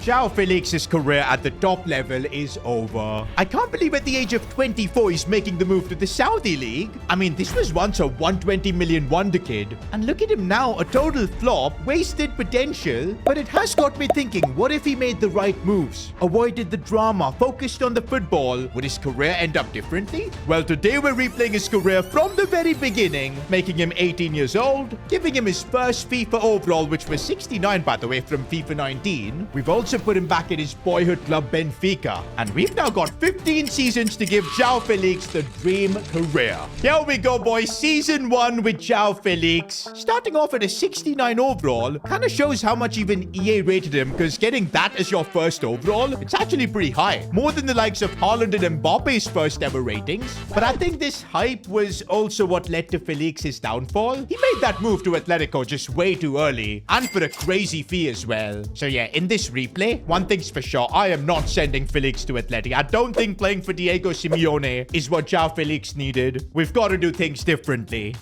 Joao Felix's career at the top level is over. I can't believe at the age of 24 he's making the move to the Saudi League. I mean, this was once a 120 million wonder kid. And look at him now, a total flop, wasted potential. But it has got me thinking, what if he made the right moves? Avoided the drama, focused on the football? Would his career end up differently? Well, today we're replaying his career from the very beginning, making him 18 years old, giving him his first FIFA overall, which was 69, by the way, from FIFA 19. We've also put him back at his boyhood club, Benfica. And we've now got 15 seasons to give Joao Felix the dream career. Here we go, boys. Season 1 with Joao Felix. Starting off at a 69 overall, kind of shows how much even EA rated him, because getting that as your first overall, it's actually pretty high. More than the likes of Haaland and Mbappe's first ever ratings. But I think this hype was also what led to Felix's downfall. He made that move to Atletico just way too early, and for a crazy fee as well. So yeah, in this replay, one thing's for sure, I am not sending Felix to Atleti. I don't think playing for Diego Simeone is what Joao Felix needed. We've got to do things differently.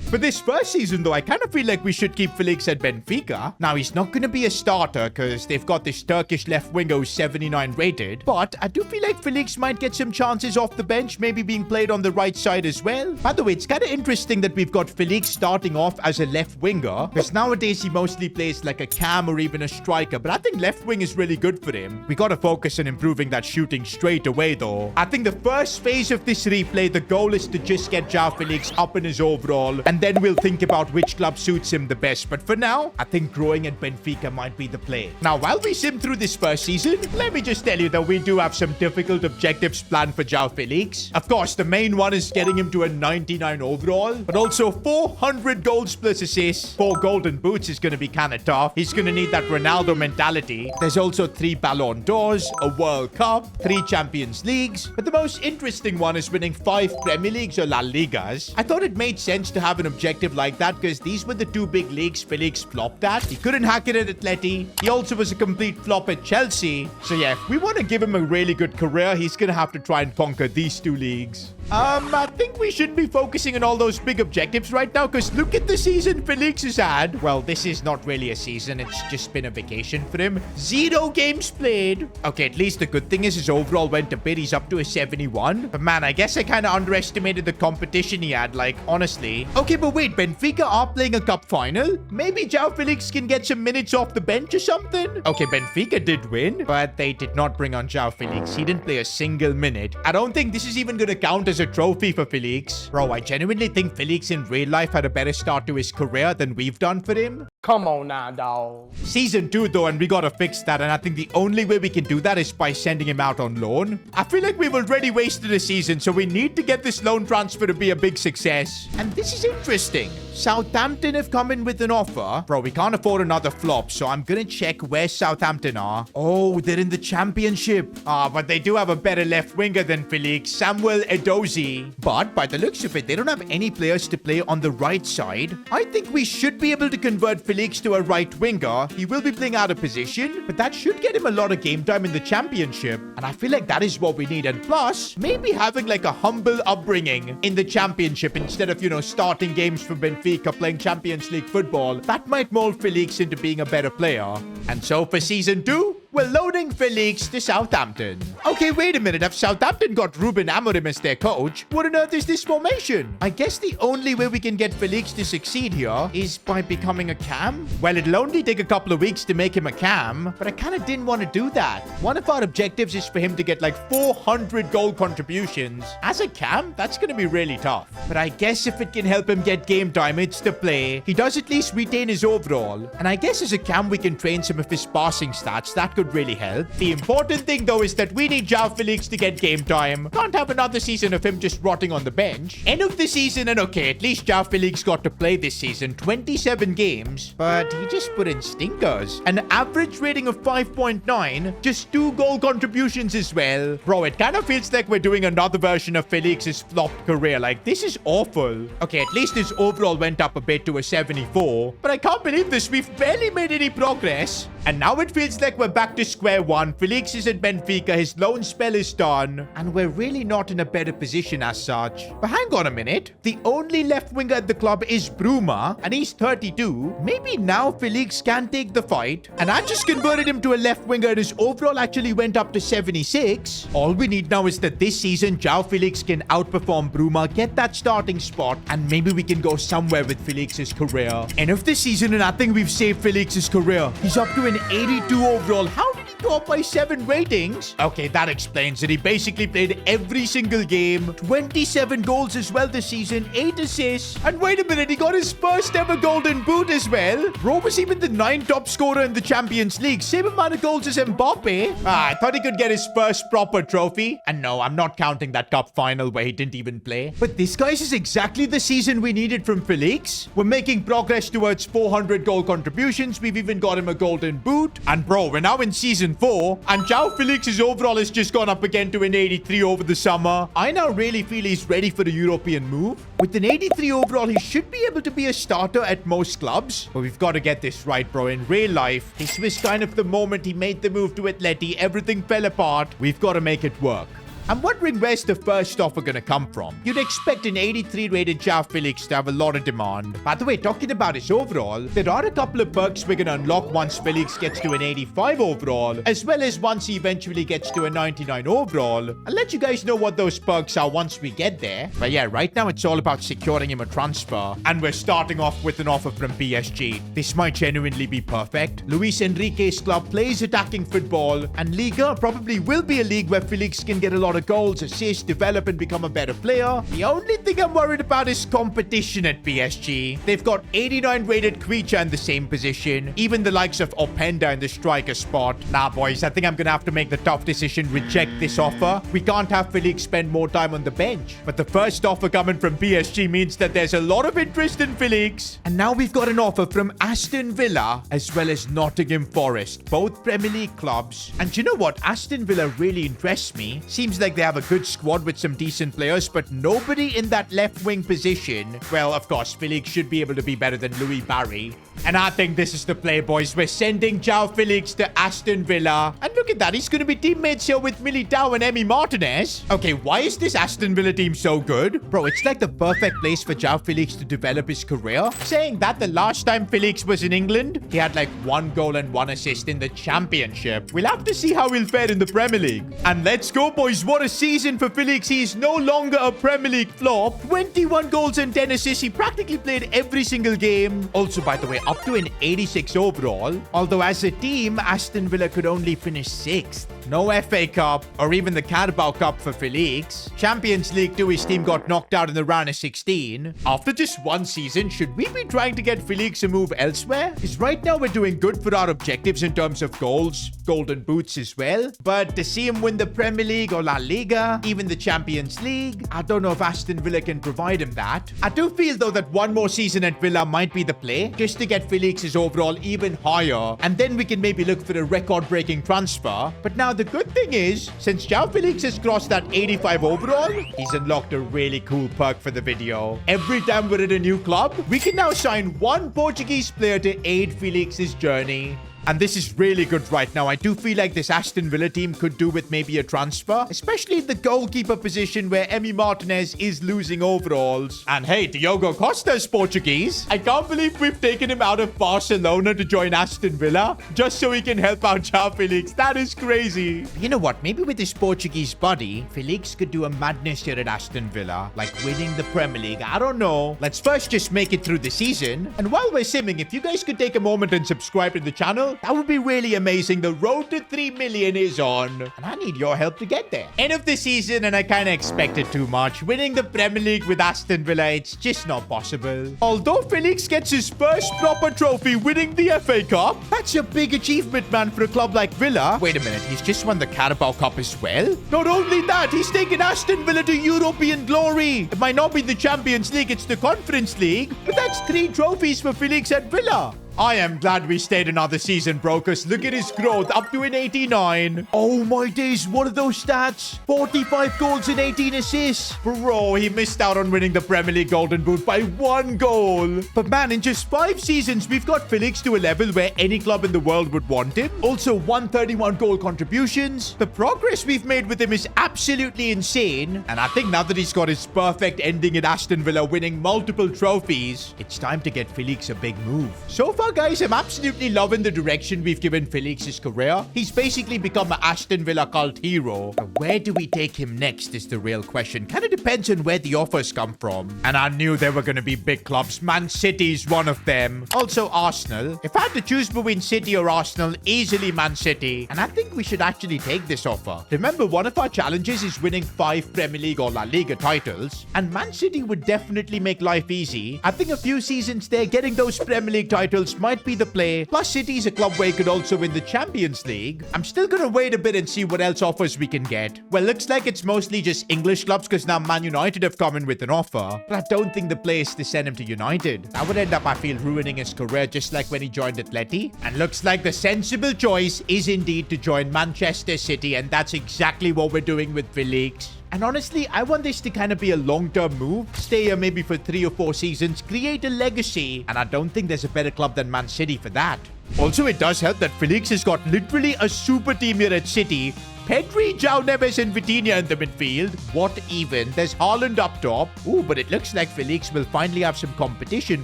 For this first season, though, I kind of feel like we should keep Felix at Benfica. Now, he's not going to be a starter because they've got this Turkish left winger who's 79 rated. But I do feel like Felix might get some chances off the bench, maybe being played on the right side as well. By the way, it's kind of interesting that we've got Felix starting off as a left winger, because nowadays he mostly plays like a cam or even a striker. But I think left wing is really good for him. We got to focus on improving that shooting straight away, though. I think the first phase of this replay, the goal is to just get Joao Felix up in his overall, and then we'll think about which club suits him the best. But for now, I think growing at Benfica might be the play. Now, while we sim through this first season, let me just tell you that we do have some difficult objectives planned for Joao Felix. Of course, the main one is getting him to a 99 overall, but also 400 goals plus assists. 4 golden boots is going to be kind of tough. He's going to need that Ronaldo mentality. There's also 3 Ballon d'Ors, a World Cup, 3 Champions Leagues. But the most interesting one is winning 5 Premier Leagues or La Ligas. I thought it made sense to have an objective like that because these were the 2 big leagues Felix flopped at. He couldn't hack it at Atleti. He also was a complete flop at Chelsea. So yeah, if we want to give him a really good career, he's going to have to try and conquer these 2 leagues. I think we should be focusing on all those big objectives right now, because look at the season Felix has had. Well, this is not really a season. It's just been a vacation for him. 0 games played. Okay, at least the good thing is his overall went a bit. He's up to a 71. But man, I guess I kind of underestimated the competition he had, like, honestly. Okay, but wait, Benfica are playing a cup final? Maybe Joao Felix can get some minutes off the bench or something? Okay, Benfica did win, but they did not bring on Joao Felix. He didn't play a single minute. I don't think this is even going to count as a trophy for Felix. Bro, I genuinely think Felix in real life had a better start to his career than we've done for him. Come on now, dog. Season 2, though, and we gotta fix that, and I think the only way we can do that is by sending him out on loan. I feel like we've already wasted a season, so we need to get this loan transfer to be a big success. And this is interesting. Southampton have come in with an offer. Bro, we can't afford another flop, so I'm gonna check where Southampton are. Oh, they're in the championship. But they do have a better left winger than Felix, Samuel Edozie. But by the looks of it, they don't have any players to play on the right side. I think we should be able to convert Felix to a right winger. He will be playing out of position, but that should get him a lot of game time in the championship. And I feel like that is what we need. And plus, maybe having like a humble upbringing in the championship instead of, starting games for Benfica playing Champions League football, that might mold Felix into being a better player. And so for season 2, we're loading Felix to Southampton. Okay, wait a minute. If Southampton got Ruben Amorim as their coach, what on earth is this formation? I guess the only way we can get Felix to succeed here is by becoming a cam. Well, it'll only take a couple of weeks to make him a cam, but I kind of didn't want to do that. One of our objectives is for him to get like 400 goal contributions. As a cam, that's going to be really tough. But I guess if it can help him get game time, it's the play. He does at least retain his overall. And I guess as a cam, we can train some of his passing stats. That could really help. The important thing, though, is that we need Joao Felix to get game time. Can't have another season of him just rotting on the bench. End of the season, and okay, at least Joao Felix got to play this season. 27 games, but he just put in stinkers. An average rating of 5.9, just 2 goal contributions as well. Bro, it kind of feels like we're doing another version of Felix's flopped career. Like, this is awful. Okay, at least his overall went up a bit to a 74, but I can't believe this. We've barely made any progress. And now it feels like we're back to square one. Felix is at Benfica. His loan spell is done. And we're really not in a better position as such. But hang on a minute. The only left winger at the club is Bruma, and he's 32. Maybe now Felix can take the fight. And I just converted him to a left winger, and his overall actually went up to 76. All we need now is that this season, Joao Felix can outperform Bruma, get that starting spot, and maybe we can go somewhere with Felix's career. End of the season, and I think we've saved Felix's career. He's up to an 82 overall. How did he go up by 7 ratings? Okay, that explains it. He basically played every single game. 27 goals as well this season, 8 assists. And wait a minute, he got his first ever golden boot as well. Bro was even the 9th top scorer in the Champions League. Same amount of goals as Mbappe. I thought he could get his first proper trophy. And no, I'm not counting that cup final where he didn't even play. But this, guys, is exactly the season we needed from Felix. We're making progress towards 400 goal contributions. We've even got him a golden boot. And bro, we're now in season 4. And Joao Felix's overall has just gone up again to an 83 over the summer. I now really feel he's ready for the European move. With an 83 overall, he should be able to be a starter at most clubs. But we've got to get this right, bro. In real life, this was kind of the moment he made the move to Atleti. Everything fell apart. We've got to make it work. I'm wondering where's the first offer going to come from. You'd expect an 83 rated Joao Felix to have a lot of demand. By the way, talking about his overall, there are a couple of perks we're going to unlock once Felix gets to an 85 overall, as well as once he eventually gets to a 99 overall. I'll let you guys know what those perks are once we get there. But yeah, right now it's all about securing him a transfer. And we're starting off with an offer from PSG. This might genuinely be perfect. Luis Enrique's club plays attacking football, and Liga probably will be a league where Felix can get a lot of goals, assists, develop, and become a better player. The only thing I'm worried about is competition at PSG. They've got 89 rated creature in the same position, even the likes of Openda in the striker spot. Nah, boys, I think I'm gonna have to make the tough decision, reject this offer. We can't have Felix spend more time on the bench. But the first offer coming from PSG means that there's a lot of interest in Felix. And now we've got an offer from Aston Villa, as well as Nottingham Forest, both Premier League clubs. And you know what? Aston Villa really interests me. Seems like they have a good squad with some decent players, but nobody in that left wing position. Well, of course, Felix should be able to be better than Louis Barry. And I think this is the play, boys. We're sending Joao Felix to Aston Villa. And look at that. He's going to be teammates here with Militao and Emi Martinez. Okay, why is this Aston Villa team so good? Bro, it's like the perfect place for Joao Felix to develop his career. Saying that, the last time Felix was in England, he had like 1 goal and 1 assist in the Championship. We'll have to see how he'll fare in the Premier League. And let's go, boys. What a season for Felix. He is no longer a Premier League flop. 21 goals and 10 assists. He practically played every single game. Also, by the way, up to an 86 overall. Although as a team, Aston Villa could only finish 6th. No FA Cup or even the Carabao Cup for Felix. Champions League too, his team got knocked out in the round of 16. After just 1 season, should we be trying to get Felix a move elsewhere? Because right now we're doing good for our objectives in terms of goals, golden boots as well. But to see him win the Premier League or La Liga, even the Champions League, I don't know if Aston Villa can provide him that. I do feel though that 1 more season at Villa might be the play, just to get Felix's overall even higher, and then we can maybe look for a record-breaking transfer. But now the good thing is, since Joao Felix has crossed that 85 overall, he's unlocked a really cool perk for the video. Every time we're at a new club, we can now sign 1 Portuguese player to aid Felix's journey. And this is really good right now. I do feel like this Aston Villa team could do with maybe a transfer, especially in the goalkeeper position where Emi Martinez is losing overalls. And hey, Diogo Costa's Portuguese. I can't believe we've taken him out of Barcelona to join Aston Villa just so he can help out Joao Felix. That is crazy. You know what? Maybe with his Portuguese buddy, Felix could do a madness here at Aston Villa, like winning the Premier League. I don't know. Let's first just make it through the season. And while we're simming, if you guys could take a moment and subscribe to the channel, that would be really amazing. The road to 3 million is on, and I need your help to get there. End of the season, and I kind of expected too much. Winning the Premier League with Aston Villa, it's just not possible. Although Felix gets his first proper trophy, winning the FA Cup, that's a big achievement, man, for a club like Villa. Wait a minute, he's just won the Carabao Cup as well? Not only that, he's taken Aston Villa to European glory. It might not be the Champions League, it's the Conference League, but that's 3 trophies for Felix at Villa. I am glad we stayed another season, bro, because look at his growth, up to an 89. Oh my days, what are those stats? 45 goals and 18 assists. Bro, he missed out on winning the Premier League Golden Boot by 1 goal. But man, in just 5 seasons, we've got Felix to a level where any club in the world would want him. Also, 131 goal contributions. The progress we've made with him is absolutely insane. And I think now that he's got his perfect ending at Aston Villa, winning multiple trophies, it's time to get Felix a big move. So far, guys, I'm absolutely loving the direction we've given Felix's career. He's basically become an Aston Villa cult hero. But where do we take him next is the real question. Kind of depends on where the offers come from. And I knew there were going to be big clubs. Man City's one of them. Also Arsenal. If I had to choose between City or Arsenal, easily Man City. And I think we should actually take this offer. Remember, one of our challenges is winning 5 Premier League or La Liga titles. And Man City would definitely make life easy. I think a few seasons there, getting those Premier League titles might be the play. Plus, City is a club where you could also win the Champions League. I'm still going to wait a bit and see what else offers we can get. Well, looks like it's mostly just English clubs because now Man United have come in with an offer. But I don't think the play is to send him to United. That would end up, I feel, ruining his career just like when he joined Atleti. And looks like the sensible choice is indeed to join Manchester City, and that's exactly what we're doing with Felix. And honestly, I want this to kind of be a long-term move. Stay here maybe for 3 or 4 seasons, create a legacy. And I don't think there's a better club than Man City for that. Also, it does help that Felix has got literally a super team here at City. Pedri, Joao Neves, and Vitinha in the midfield. What even? There's Haaland up top. Ooh, but it looks like Felix will finally have some competition.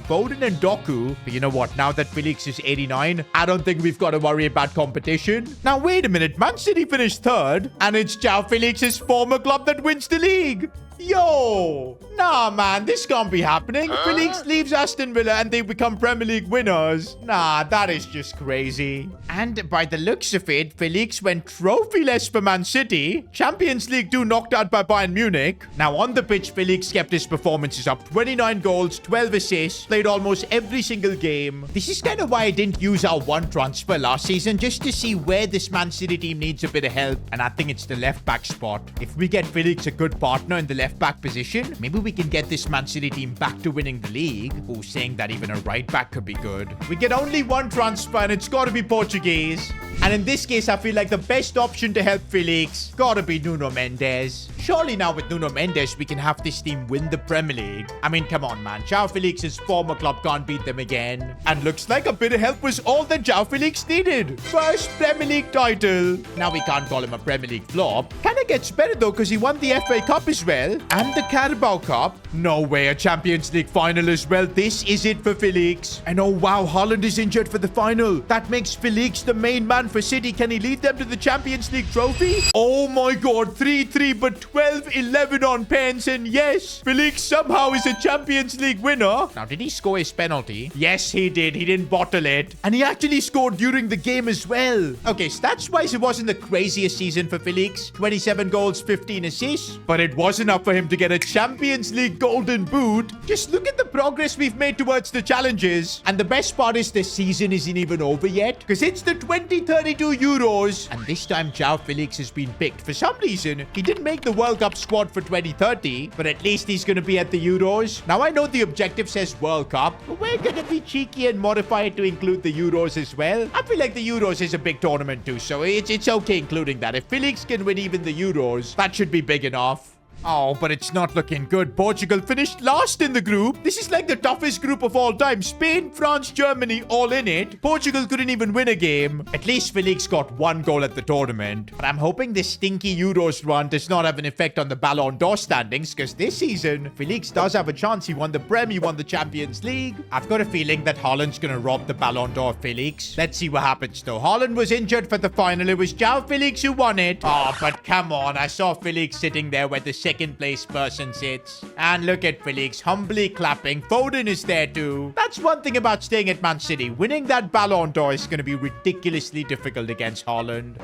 Foden and Doku. But you know what? Now that Felix is 89, I don't think we've got to worry about competition. Now, wait a minute. Man City finished 3rd. And it's Joao Felix's former club that wins the league. Yo! Nah, man, this can't be happening. Felix leaves Aston Villa and they become Premier League winners. Nah, that is just crazy. And by the looks of it, Felix went trophyless for Man City. Champions League 2 knocked out by Bayern Munich. Now, on the pitch, Felix kept his performances up. 29 goals, 12 assists, played almost every single game. This is kind of why I didn't use our one transfer last season, just to see where this Man City team needs a bit of help. And I think it's the left-back spot. If we get Felix a good partner in the left-back position, maybe we can get this Man City team back to winning the league. Ooh, saying that even a right-back could be good. We get only one transfer and it's got to be Portuguese. And in this case, I feel like the best option to help Felix gotta be Nuno Mendes. Surely now with Nuno Mendes, we can have this team win the Premier League. I mean, come on, man. Joao Felix's former club can't beat them again. And looks like a bit of help was all that Joao Felix needed. First Premier League title. Now we can't call him a Premier League flop. Kinda gets better though, because he won the FA Cup as well. And the Carabao Cup. No way, a Champions League final as well. This is it for Felix. And oh wow, Haaland is injured for the final. That makes Felix the main man for City. Can he lead them to the Champions League trophy? Oh my god, 3-3 but 12-11 on pens, and yes, Felix somehow is a Champions League winner. Now, did he score his penalty? Yes, he did. He didn't bottle it. And he actually scored during the game as well. Okay, stats-wise, it wasn't the craziest season for Felix. 27 goals, 15 assists. But it was enough for him to get a Champions League Golden Boot. Just look at the progress we've made towards the challenges. And the best part is the season isn't even over yet, because it's the 2032 Euros. And this time, Joao Felix has been picked. For some reason, he didn't make the World Cup squad for 2030, but at least he's going to be at the Euros. Now, I know the objective says World Cup, but we're going to be cheeky and modify it to include the Euros as well. I feel like the Euros is a big tournament too, so it's okay including that. If Felix can win even the Euros, that should be big enough. Oh, but it's not looking good. Portugal finished last in the group. This is like the toughest group of all time. Spain, France, Germany, all in it. Portugal couldn't even win a game. At least Felix got 1 goal at the tournament. But I'm hoping this stinky Euros run does not have an effect on the Ballon d'Or standings, because this season, Felix does have a chance. He won the Prem, he won the Champions League. I've got a feeling that Haaland's going to rob the Ballon d'Or of Felix. Let's see what happens, though. Haaland was injured for the final. It was Joao Felix who won it. Oh, but come on. I saw Felix sitting there where the second place person sits. And look at Felix humbly clapping. Foden is there too. That's one thing about staying at Man City. Winning that Ballon d'Or is going to be ridiculously difficult against Haaland.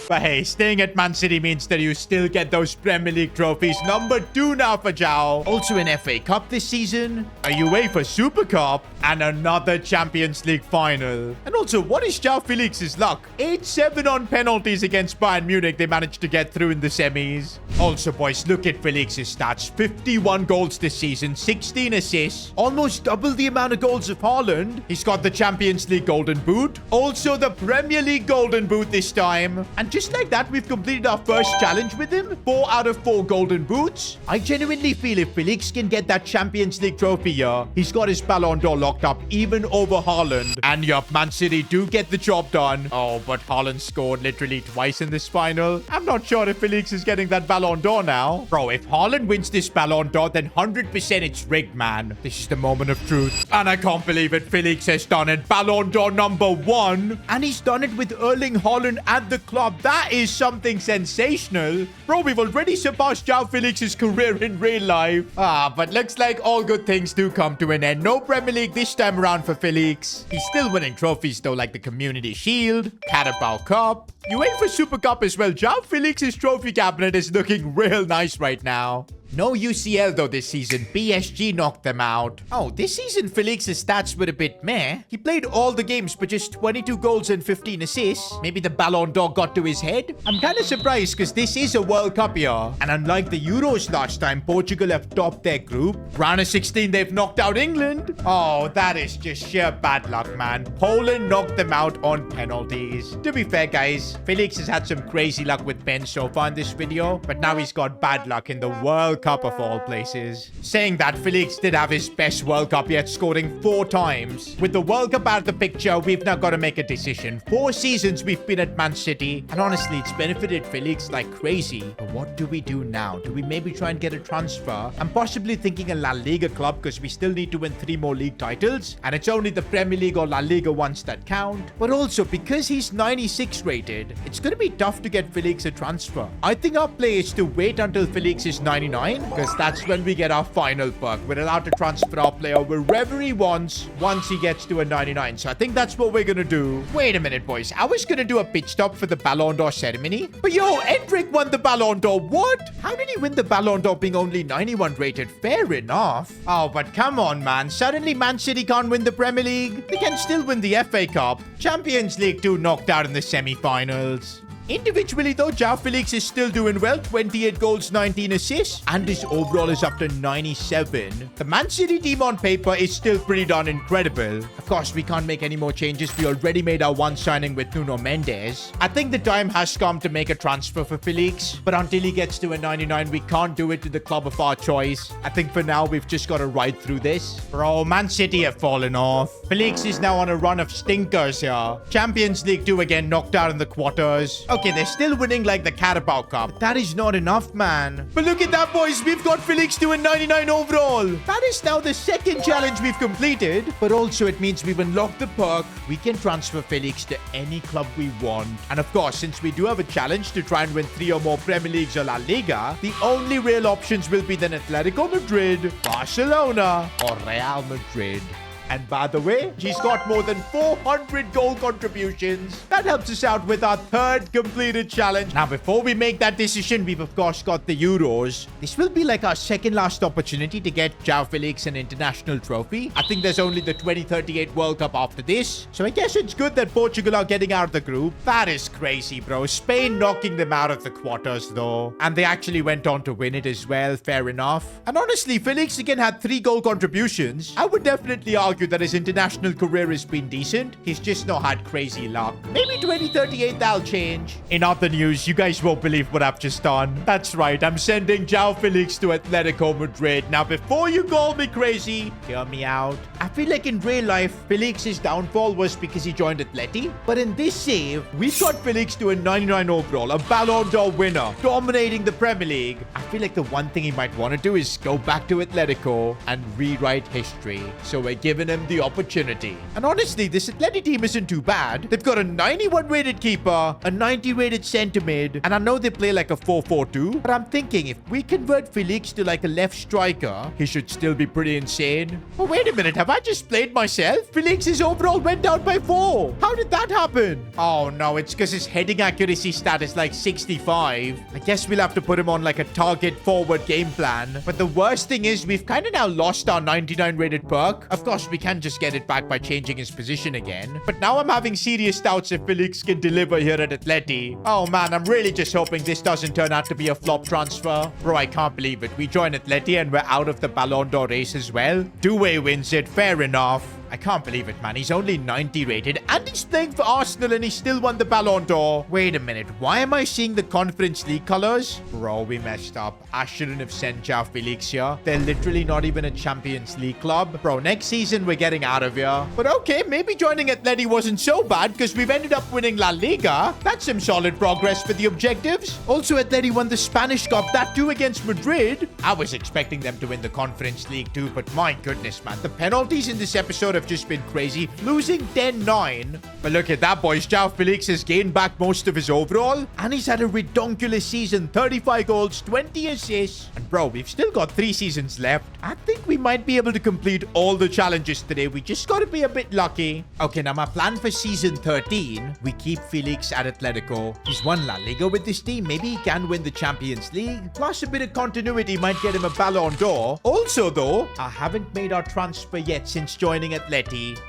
But hey, staying at Man City means that you still get those Premier League trophies. Number 2 now for Joao. Also an FA Cup this season, a UEFA Super Cup, and another Champions League final. And also, what is Joao Felix's luck? 8-7 on penalties against Bayern Munich. They managed to get through in the semis. Also, boys, look at Felix's stats. 51 goals this season, 16 assists, almost double the amount of goals of Haaland. He's got the Champions League Golden Boot, also the Premier League Golden Boot this time. And just like that, we've completed our first challenge with him. 4 out of 4 Golden Boots. I genuinely feel if Felix can get that Champions League trophy here, he's got his Ballon d'Or locked up even over Haaland. And yup, Man City do get the job done. Oh, but Haaland scored literally twice in this final. I'm not sure if Felix is getting that Ballon d'Or now. Bro, if Haaland wins this Ballon d'Or, then 100% it's rigged, man. This is the moment of truth. And I can't believe it. Felix has done it. Ballon d'Or number 1. And he's done it with Erling Haaland at the club. That is something sensational. Bro, we've already surpassed Joao Felix's career in real life. But looks like all good things do come to an end. No Premier League this time around for Felix. He's still winning trophies though, like the Community Shield, Carabao Cup, UEFA Super Cup as well. Joao Felix's trophy cabinet is looking real nice right now. No UCL though this season. PSG knocked them out. Oh, this season Felix's stats were a bit meh. He played all the games but just 22 goals and 15 assists. Maybe the Ballon d'Or got to his head? I'm kind of surprised because this is a World Cup year. And unlike the Euros last time, Portugal have topped their group. Round of 16, they've knocked out England. Oh, that is just sheer bad luck, man. Poland knocked them out on penalties. To be fair, guys, Felix has had some crazy luck with Ben so far in this video, but now he's got bad luck in the World Cup of all places. Saying that, Felix did have his best World Cup yet, scoring 4 times. With the World Cup out of the picture, we've now got to make a decision. 4 seasons we've been at Man City, and honestly, it's benefited Felix like crazy. But what do we do now? Do we maybe try and get a transfer? I'm possibly thinking a La Liga club because we still need to win 3 more league titles, and it's only the Premier League or La Liga ones that count. But also, because he's 96 rated, it's going to be tough to get Felix a transfer. I think our play is to wait until Felix is 99, because that's when we get our final perk. We're allowed to transfer our player wherever he wants once he gets to a 99. So I think that's what we're going to do. Wait a minute, boys. I was going to do a pitch stop for the Ballon d'Or ceremony. But yo, Endrick won the Ballon d'Or. What? How did he win the Ballon d'Or being only 91 rated? Fair enough. Oh, but come on, man. Suddenly Man City can't win the Premier League. They can still win the FA Cup. Champions League 2 knocked out in the semi-finals. Individually though, Joao Felix is still doing well. 28 goals, 19 assists. And his overall is up to 97. The Man City team on paper is still pretty darn incredible. Of course, we can't make any more changes. We already made our one signing with Nuno Mendes. I think the time has come to make a transfer for Felix. But until he gets to a 99, we can't do it to the club of our choice. I think for now, we've just got to ride through this. Bro, Man City have fallen off. Felix is now on a run of stinkers here. Champions League 2 again, knocked out in the quarters. Okay, they're still winning like the Carabao Cup. But that is not enough, man. But look at that, boys. We've got Felix to a 99 overall. That is now the second challenge we've completed. But also it means we've unlocked the perk. We can transfer Felix to any club we want. And of course, since we do have a challenge to try and win 3 or more Premier Leagues or La Liga, the only real options will be then Atletico Madrid, Barcelona, or Real Madrid. And by the way, she's got more than 400 goal contributions. That helps us out with our 3rd completed challenge. Now, before we make that decision, we've of course got the Euros. This will be like our second last opportunity to get Joao Felix an international trophy. I think there's only the 2038 World Cup after this. So I guess it's good that Portugal are getting out of the group. That is crazy, bro. Spain knocking them out of the quarters, though. And they actually went on to win it as well. Fair enough. And honestly, Felix again had 3 goal contributions. I would definitely argue that his international career has been decent. He's just not had crazy luck. Maybe 2038 that'll change. In other news, you guys won't believe what I've just done. That's right, I'm sending Joao Felix to Atletico Madrid. Now, before you call me crazy, hear me out. I feel like in real life, Felix's downfall was because he joined Atleti. But in this save, we've got Felix to a 99 overall, a Ballon d'Or winner, dominating the Premier League. I feel like the one thing he might want to do is go back to Atletico and rewrite history. So we're giving given him the opportunity. And honestly, this Atleti team isn't too bad. They've got a 91 rated keeper, a 90 rated centre mid, and I know they play like a 4-4-2, but I'm thinking if we convert Felix to like a left striker, he should still be pretty insane. Oh, wait a minute. Have I just played myself? Felix's overall went down by 4. How did that happen? Oh, no. It's because his heading accuracy stat is like 65. I guess we'll have to put him on like a target forward game plan. But the worst thing is we've kind of now lost our 99 rated perk. Of course, we can just get it back by changing his position again. But now I'm having serious doubts if Felix can deliver here at Atleti. Oh, man. I'm really just hoping this doesn't turn out to be a flop transfer. Bro, I can't believe it. We join Atleti and we're out of the Ballon d'Or race as well. Doué wins it. Fair enough. I can't believe it, man. He's only 90 rated and he's playing for Arsenal and he still won the Ballon d'Or. Wait a minute. Why am I seeing the Conference League colors? Bro, we messed up. I shouldn't have sent Joao Felix here. They're literally not even a Champions League club. Bro, next season we're getting out of here. But okay, maybe joining Atleti wasn't so bad because we've ended up winning La Liga. That's some solid progress for the objectives. Also, Atleti won the Spanish Cup, that too against Madrid. I was expecting them to win the Conference League too, but my goodness, man. The penalties in this episode have just been crazy. Losing 10-9. But look at that, boys. Joao Felix has gained back most of his overall. And he's had a redonkulous season. 35 goals, 20 assists. And bro, we've still got 3 seasons left. I think we might be able to complete all the challenges today. We just got to be a bit lucky. Okay, now my plan for season 13. We keep Felix at Atletico. He's won La Liga with this team. Maybe he can win the Champions League. Plus a bit of continuity might get him a Ballon d'Or. Also though, I haven't made our transfer yet since joining Atleti.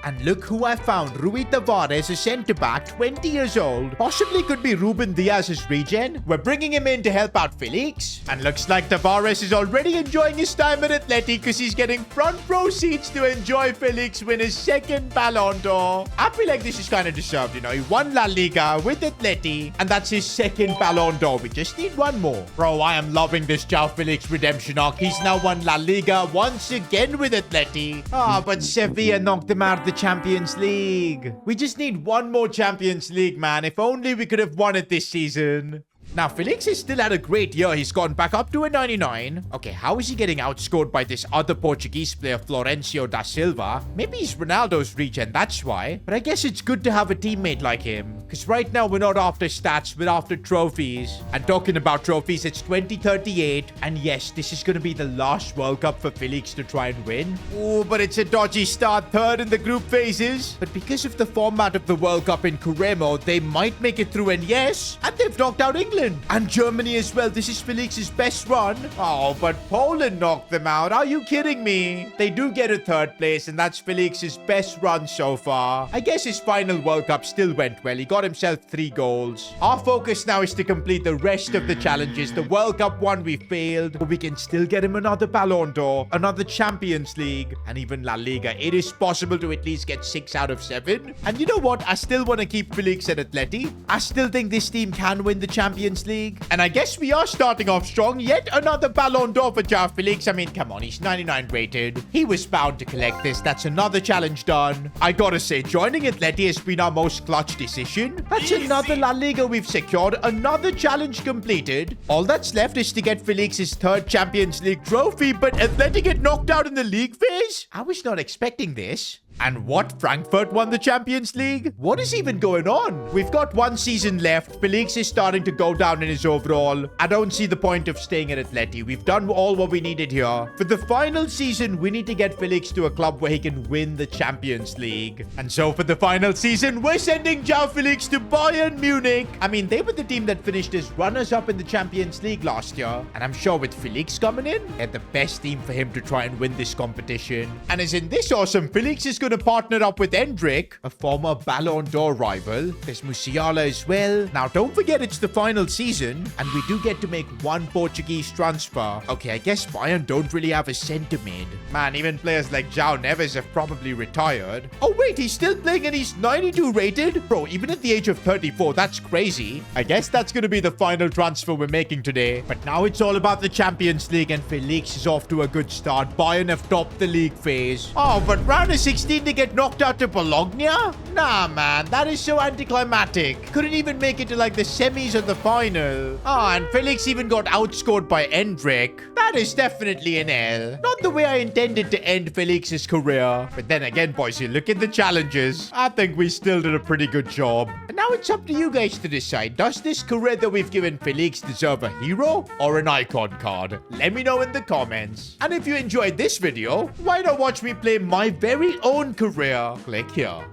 And look who I found. Rui Tavares, a centre-back, 20 years old. Possibly could be Ruben Diaz's regen. We're bringing him in to help out Felix. And looks like Tavares is already enjoying his time at Atleti because he's getting front row seats to enjoy Felix win his second Ballon d'Or. I feel like this is kind of deserved, you know. He won La Liga with Atleti and that's his second Ballon d'Or. We just need one more. Bro, I am loving this Joao Felix redemption arc. He's now won La Liga once again with Atleti. But Sevilla knocked him out of the Champions League. We just need one more Champions League, man. If only we could have won it this season. Now, Felix has still had a great year. He's gone back up to a 99. Okay, how is he getting outscored by this other Portuguese player, Florencio da Silva? Maybe he's Ronaldo's regen, that's why. But I guess it's good to have a teammate like him. Because right now, we're not after stats, we're after trophies. And talking about trophies, it's 2038. And yes, this is going to be the last World Cup for Felix to try and win. Oh, but it's a dodgy start, third in the group phases. But because of the format of the World Cup in Coremo, they might make it through. And yes, and they've knocked out England. And Germany as well. This is Felix's best run. Oh, but Poland knocked them out. Are you kidding me? They do get a third place, and that's Felix's best run so far. I guess his final World Cup still went well. He got himself 3 goals. Our focus now is to complete the rest of the challenges. The World Cup one we failed, but we can still get him another Ballon d'Or, another Champions League, and even La Liga. It is possible to at least get 6 out of 7. And you know what? I still want to keep Felix at Atleti. I still think this team can win the Champions League. And I guess we are starting off strong. Yet another Ballon d'Or for Joao Felix. I mean, come on, he's 99 rated. He was bound to collect this. That's another challenge done. I gotta say, joining Atleti has been our most clutch decision. That's another La Liga we've secured. Another challenge completed. All that's left is to get Felix's 3rd Champions League trophy, but Atleti get knocked out in the league phase? I was not expecting this. And what? Frankfurt won the Champions League? What is even going on? We've got 1 season left. Felix is starting to go down in his overall. I don't see the point of staying at Atleti. We've done all what we needed here. For the final season, we need to get Felix to a club where he can win the Champions League. And so for the final season, we're sending Joao Felix to Bayern Munich. I mean, they were the team that finished as runners-up in the Champions League last year. And I'm sure with Felix coming in, they're the best team for him to try and win this competition. And as in this awesome, Felix is going to partner up with Endrick, a former Ballon d'Or rival. There's Musiala as well. Now, don't forget it's the final season, and we do get to make 1 Portuguese transfer. Okay, I guess Bayern don't really have a centre mid. Man, even players like João Neves have probably retired. Oh, wait, he's still playing and he's 92 rated? Bro, even at the age of 34, that's crazy. I guess that's going to be the final transfer we're making today. But now it's all about the Champions League, and Felix is off to a good start. Bayern have topped the league phase. Oh, but round of 16 seen they get knocked out to Bologna? Nah, man, that is so anticlimactic. Couldn't even make it to like the semis or the final. Ah, and Felix even got outscored by Endrick. That is definitely an L. Not the way I intended to end Felix's career. But then again, boys, you look at the challenges. I think we still did a pretty good job. And now it's up to you guys to decide. Does this career that we've given Felix deserve a hero or an icon card? Let me know in the comments. And if you enjoyed this video, why not watch me play my very own career? Click here.